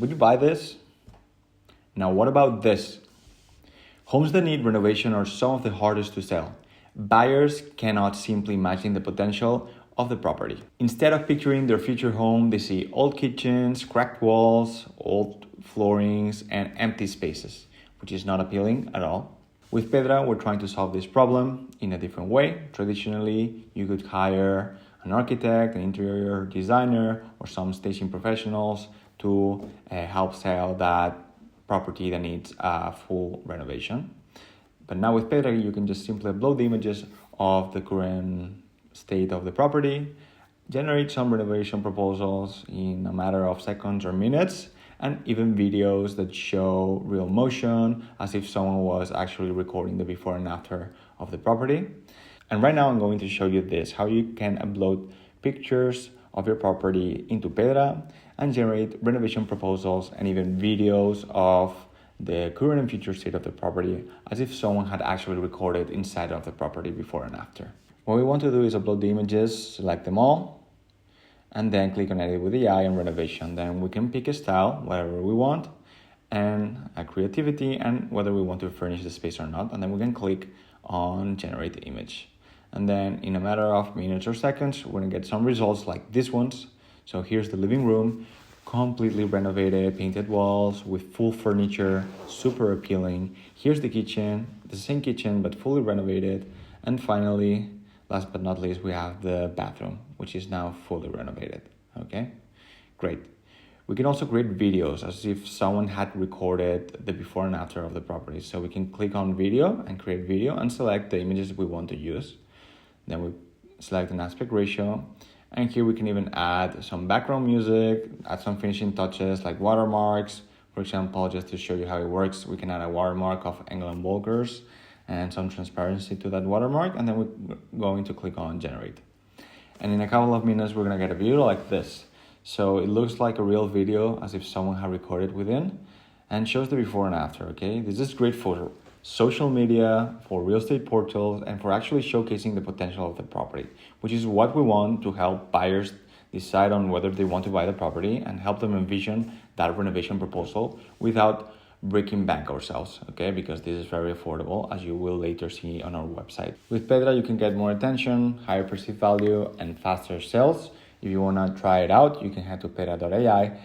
Would you buy this? Now, what about this? Homes that need renovation are some of the hardest to sell. Buyers cannot simply imagine the potential of the property. Instead of picturing their future home, they see old kitchens, cracked walls, old floorings, and empty spaces, which is not appealing at all. With Pedra, we're trying to solve this problem in a different way. Traditionally, you could hire an architect, an interior designer, or some staging professionals to help sell that property that needs a full renovation. But now with Pedra, you can just simply upload the images of the current state of the property, generate some renovation proposals in a matter of seconds or minutes, and even videos that show real motion as if someone was actually recording the before and after of the property. And right now I'm going to show you this, how you can upload pictures of your property into Pedra and generate renovation proposals and even videos of the current and future state of the property as if someone had actually recorded inside of the property before and after. What we want to do is upload the images, select them all, and then click on Edit with AI and Renovation. Then we can pick a style, whatever we want, and a creativity, and whether we want to furnish the space or not. And then we can click on Generate the Image. And then in a matter of minutes or seconds, we're gonna get some results like these ones. So here's the living room, completely renovated, painted walls with full furniture, super appealing. Here's the kitchen, the same kitchen, but fully renovated. And finally, last but not least, we have the bathroom, which is now fully renovated, okay? Great. We can also create videos as if someone had recorded the before and after of the property. So we can click on video and create video and select the images we want to use. Then we select an aspect ratio. And here we can even add some background music, add some finishing touches like watermarks. For example, just to show you how it works, we can add a watermark of England Bulgars and some transparency to that watermark. And then we're going to click on generate. And in a couple of minutes, we're gonna get a video like this. So it looks like a real video as if someone had recorded within and shows the before and after, okay? This is great for social media, for real estate portals, and for actually showcasing the potential of the property, which is what we want to help buyers decide on whether they want to buy the property and help them envision that renovation proposal without breaking bank ourselves, okay? Because this is very affordable, as you will later see on our website. With Pedra, you can get more attention, higher perceived value, and faster sales. If you wanna try it out, you can head to pedra.ai